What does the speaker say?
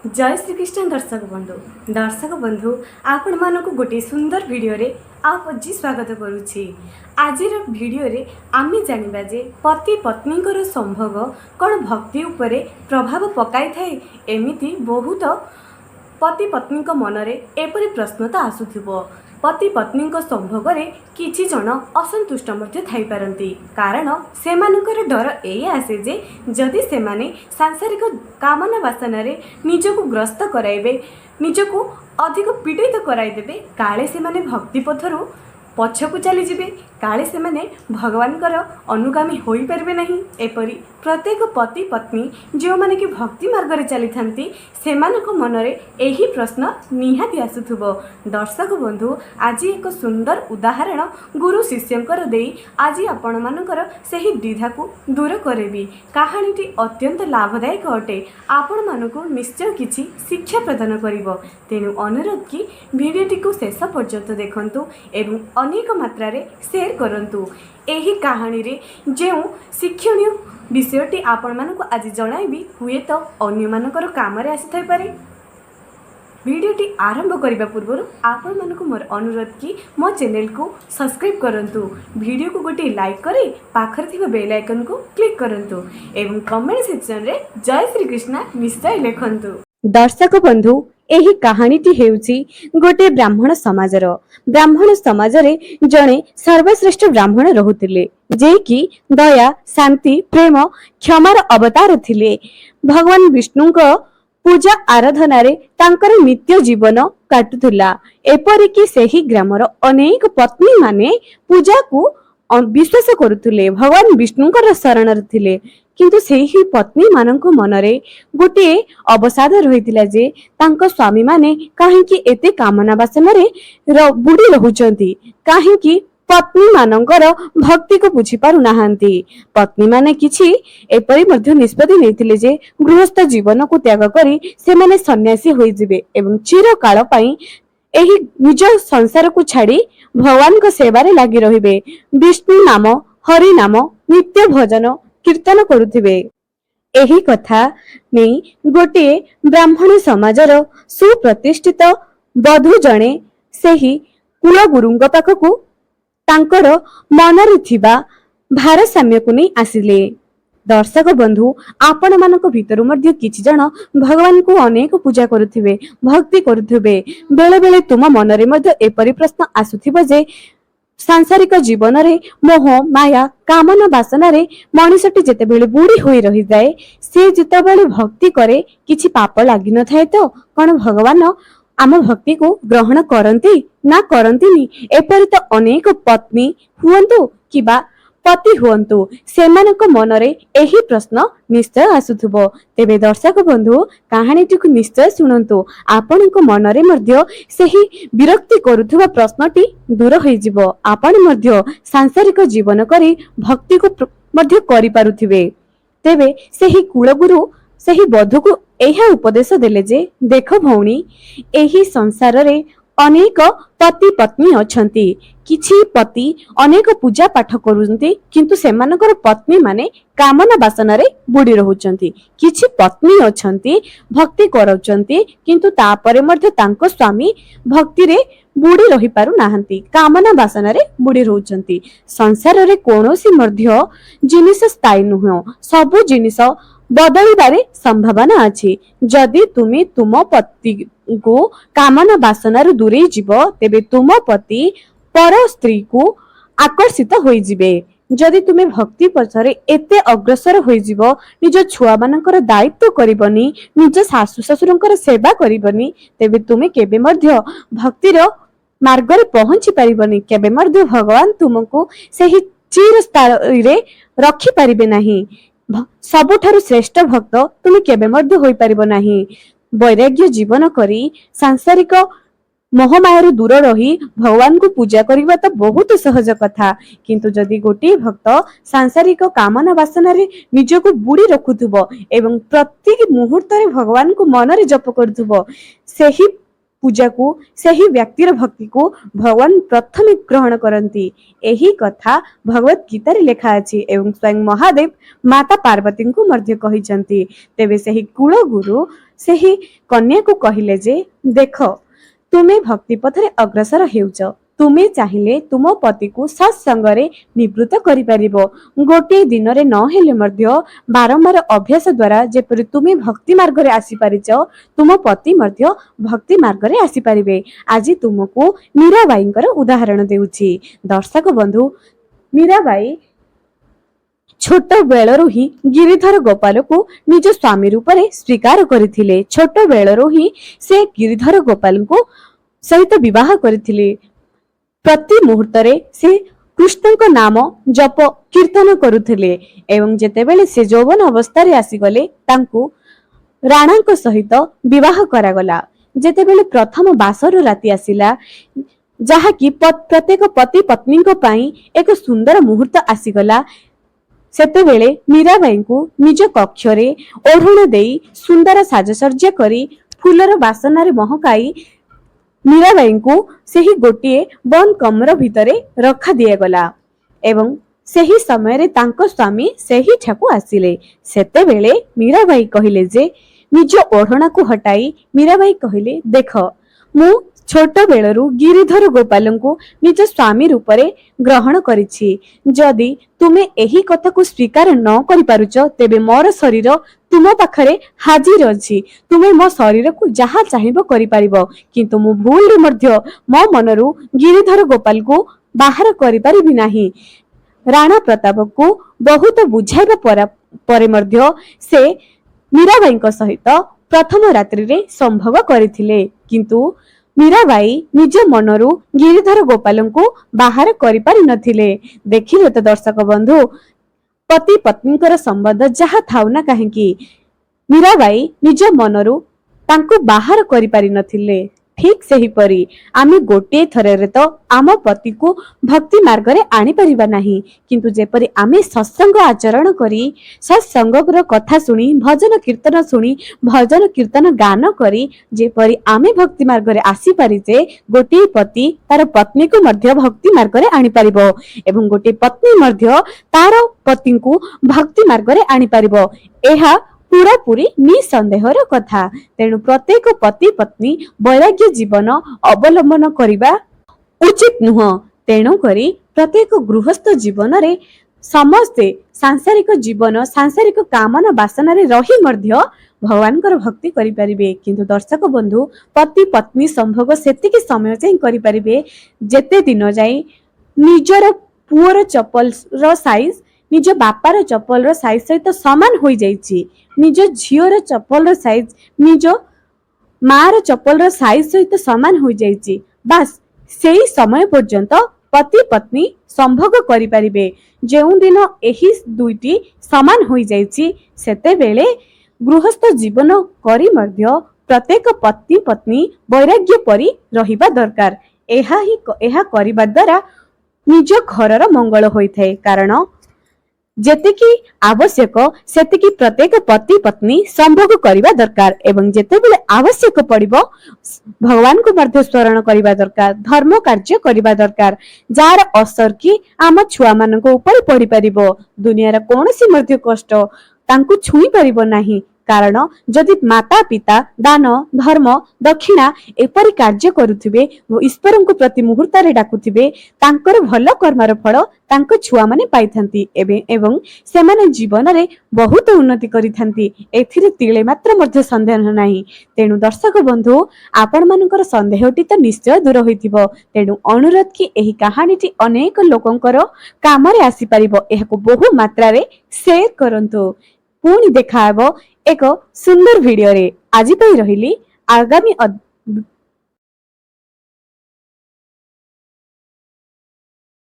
जय श्रीकृष्ण दर्शक बंधु आपण मानक गोटे सुंदर वीडियो रे आप जी स्वागत करुछि। आज वीडियो रे आमे जानिबा जे पति पत्नी संभोग कौन भक्ति उपरे प्रभाव पकाई थाए। एमिति बहुत पति पत्नी मनरे एपरि प्रश्नता आसुथिबो। पति पत्नी संभोग रे किछि जन असंतुष्ट मध्य थाई पारंती, कारण सेमानकर डर एई आसे जे जदि सेमाने सांसारिक कामना वासना रे निजको ग्रस्त कराइबे, निजको अधिक पीड़ित कराइदेबे, काले सेमाने भक्ति पथरु पछकु चली जिबे, काले सेमाने भगवानकर अनुगामी होई परबे नहीं। एपरि प्रत्येक पति पत्नी जो माने कि भक्ति मार्ग रे चली थांती सेमानक मनरे एही प्रश्न निहाती आसुथुबो। दर्शक बंधु, आज एक सुंदर उदाहरण गुरु शिष्यंकर देई आज आपण मानकर सही द्विधा को दूर करेबी। कहानीटी अत्यंत लाभदायक अटे, आपण मानकु निश्चय किछि शिक्षा प्रदान करिवो। तेनु अनुरोध कि वीडियोटी को शेष पर्यंत देखंतु एवं अनेक मात्रा रे शेयर करंतु। एही कहानी रे जेउ शिक्षणीय विषयटी आपण मानकु आज जणाइबी, हुए तो अन्य मानकर काम रे आसी थाई पारे। वीडियोटी आरंभ करने पूर्व आपण मानकु मोर अनुरोध कि मो चैनल को सब्सक्राइब करंतु, वीडियो को गोटे लाइक करे पाखर थिबा बेल आइकन को क्लिक करंतु एवं कमेंट सेक्शन रे जय श्री कृष्ण निश्चय लिखंतु। दर्शक बंधु, एही कहानीटी हेउची गोटे ब्राह्मण समाज रे जणे सर्वश्रेष्ठ ब्राह्मण रहुतिले, जे कि दया शांति प्रेम क्षमार अवतार थिले। भगवान विष्णु को पूजा आराधना रे तांकर नित्य जीवन काटुथुला। एपरिकी सेही ग्रामर अनेक पत्नी माने पूजा को विश्वास करुथुले, भगवान विष्णुकर शरण थिले। किंतु सेही पत्नी मानक मनरे गोटे अवसाद रहितिला जे तांको स्वामी माने काहेकि एते कामना वासना रे बुड़ी रहुचंती, काहेकि पत्नी मानकर भक्ति को बुझी पारु नाहंती। पत्नी माने किछि एपरि मध्य निष्पत्ति नैथिले जे गृहस्थ जीवन को त्याग करी से माने सन्यासी होई जिवे एवं चिर काल पई एही निज संसार को छाड़ी भगवान को सेवा रे लागि रहिबे। विष्णु नाम हरि नाम नित्य भजन कीर्तन करुथिबे। एही कथा नै गोटे ब्राह्मण समाजर सुप्रतिष्ठित बधू जणे सेही कुलगुरुଙ୍କ पाखକୁ तांकर मनरे थिबा भारसाम्य को नहीं आसिले। दर्शक बंधु, आपण मानक भितरु मध्य किछि जण भगवान को अनेक पूजा करुथिबे, भक्ति करुथिबे। बेले बेले तुम मनरे मध्य एपरि प्रश्न आसुथिबो जे सांसारिक जीवन रे मोह माया कामना वासना रे मनुष्यटी जेते बेले बुड़ी होई रही जाए, से जेते बेले भक्ति करे किछि पाप लागि न थाए तो कोन भगवान आम भक्ति को ग्रहण करती ना करती। एपरि तो अनेक पत्नी हुअन्तु किबा पति हुअन्तु, सेमानक मनरे एही प्रश्न निश्चय आसुथुबो। तेबे दर्शक बंधु, कहानीटी को निश्चय सुनंतु, आपनक मनरे मध्य सेही विरक्ति करुथुबा प्रश्नटी दूर होई जिवो। आपण मध्य सांसारिक जीवन करी भक्ति को मध्य करि पारुथिबे। तेबे सेही कुलगुरु सेही बधू को एहा उपदेश देले जे देख भौणी, एही संसार रे अनेक पति पत्नी अछंती। किछि पति अनेक पूजा पाठ करुंती किंतु सेमानकर पत्नी माने कामना वासना रे बुड़ी रहुचंती। किछि पत्नी अछंती भक्ति करउचंती किंतु तापरे मध्य तांको स्वामी भक्ति रे बुड़ी रही पारु नाहंती, कामना वासना रे बुड़ी रहुचंती। संसार रे कोनोसी मध्य जिनिस स्थायी नुह, सब जिनिस बदलिबारे संभावना अछि। जदि तुमी तुम पति को कामना वासना रे दूरे जीवो, तेबे तुम पति पर स्त्री को आकर्षित होई जिवे। जदि तुमे भक्ति पछरे एते अग्रसर होई जिवो, निज छुआ मानकर दायित्व करिबनी, निज सासु ससुरंकर सेवा करिबनी, तेबे तुमे केबे मध्य भक्तिर मार्ग रे पहुंची परिबनी। केबे मध्य भगवान तुमको सही चिर स्थान रे रखि परिबे नाही। सबुठारु श्रेष्ठ भक्त तुम केबे मध्य होई परिबो नाही। वैराग्य जीवन करी सांसारिक मोहमाया दूर रही भगवान को पूजा करबा तो बहुत सहज कथा, किंतु जदि गोटे भक्त सांसारिक कामना वासना रे निज को बुड़ी रखुथुबो एवं प्रत्येक मुहूर्त रे भगवान को मन रे जप करथुबो, सेही पूजा को सही व्यक्तिर भक्ति को भगवान प्रथम ग्रहण करती। यही कथा भगवत गीतार लिखा अछि एवं स्वयं महादेव माता पार्वती को मध्य कहिसंती। तेबे सही कुल गुरु सही कन्या को कहिले जे देख तुमे भक्ति पथरे अग्रसर हेउच, तुमे चाहिए तुम पति को सत्संगरे निवृत्त करि परिबो। गोटे दिन रे न हेले मध्य बारंबार अभ्यास द्वारा जेपरि तुमे भक्ति मार्ग रे आसी परिच, तुम पति मध्य भक्ति मार्ग रे आसी परिबे। आज तुमको मीराबाईंकर उदाहरण देउछि। दर्शक बंधु, मीराबाई छोट बेलरू ही गिरिधर गोपाल को निज स्वामी रूप में स्वीकार करथिले। छोट बेलरू ही से गिरिधर गोपाल को सहित विवाह करथिले। प्रति मुहूर्त से कृष्ण नाम जप कीर्तन करुथिले एवं जेतेबेले से यौवन अवस्था रे आसीगले तांकु राणा सहित विवाह करागला। जेतेबेले प्रथम बासर राति आसिला जहाँकि प्रत्येक पति पत्नी एक सुंदर मुहूर्त आसीगला, सेतेबेले मीराबाई को निज कक्षरे ओढ़ण देई सुंदर साजसज्जा करी फूलर बासनारे महकाई मीराबाई को सही गोटे बंद कमर भितरे रखा दियागला एवं सही समय रे तांको स्वामी सही ठाकु आसिले। सेतेबेले मीराबाई कहिले जे निज ओढ़णा को हटाई मीराबाई कहिले देख मु छोट बेलरू गिरिधर गोपाल को निज स्वामी रूप में ग्रहण करिछि। जदि तुमे एही कथा को स्वीकार न करि पारुच तेबे मोर शरीर तुम पाखरे हाजिर अछि। तुमे मो शरीर को जहा चाहिबो करि परिबो, किंतु मु भूल रे मध्य मो मनरू गिरिधर गोपाल को बाहर करि परिबि नाही। राणा प्रताप को बहुत बुझाइबा परे मध्य से मीराबाई सहित प्रथम रात्रि रे संभव करथिले, किंतु मीराबाई निज मनरू गिरिधर गोपाल को बाहर करि पारि नथिले। देखिले तो दर्शक बंधु, पति पत्नीकर संबंध जहा थाउ ना काहेकि मीराबाई निज मनरू तांको बाहर करि पारि नथिले। ठीक सही परी आमे गोटे थरे तो आम पति को भक्ति मार्ग रे आनी परिबा नाही, किंतु जेपरी आमे सत्संग आचरण करी सत्संगर कथा सुनी भजन कीर्तन गान करी जेपरी आमे भक्ति मार्ग रे आसी परिजे, गोटे पति तार पत्नी को मध्य भक्ति मार्ग रे आनी परिबो एवं गोटे पत्नी मध्य तार पति को भक्ति मार्ग रे आनी परिबो। एहा पूरा पूरी निसंदेहर कथा। तेणु प्रत्येक पति पत्नी वैराग्य जीवन अवलंबन करिबा उचित नुह। तेणु करी प्रत्येक गृहस्थ जीवन रे समस्ते सांसारिक जीवन सांसारिक कामना वासना रे रही मध्य भगवानकर भक्ति करि परिबे, किंतु दर्शक बंधु पति पत्नी संभोग सेतिके समय चाहिँ करि परिबे जेते दिन जाई निजर पुअर चप्पल रो साइज निज बापार चप्पल साइज सहित समान हो जाइछि, निज झीर चप्पल साइज निज मार चप्पल साइज सहित समान हो जाइछि। बास सेही समय पर्यंत पति पत्नी संभोग करि परिबे। जेउ दिन एही दुईटी समान हो जाइछि सेते बेले गृहस्थ जीवन करी मध्य प्रत्येक पति पत्नी वैराग्य परि रहिबा दरकार। एहा करिबा द्वारा निज घरर मंगल होइथाय, कारण जेतिकी आवश्यक सेतिकी प्रत्येक पति पत्नी संभोग करिबा दरकार एवं जेतेबेले आवश्यक पड़िबो भगवान को मध्य स्मरण करिबा दरकार, धर्म कार्य करिबा दरकार, जार असर की आम छुआ मानक ऊपर पड़ी परिबो। दुनियार कोनोसी मध्य कष्ट तांकु छुई परिबो नाही, कारण जदि माता पिता दान धर्म दक्षिणा एपरि कार्य करुथिबे ईश्वर को प्रति मुहूर्त रे डाकुथिबे तांकर भल कर्मर फल तांको छुआ माने पाइथांती एवं से माने जीवन रे बहुत उन्नति करिथांती। एथिरे तिले मात्र मध्य संदेह नाही। तेणु दर्शक बंधु आपण मानकर संदेहटी तो निश्चय दूर होइथिबो। तेणु अनुरोध कि एही कहानीटी अनेक लोकंकर काम रे आसी परिबो, एहाको बहु मात्रा रे शेयर करंतु। पुणी देखा एक सुंदर वीडियो रे। आज रही आगामी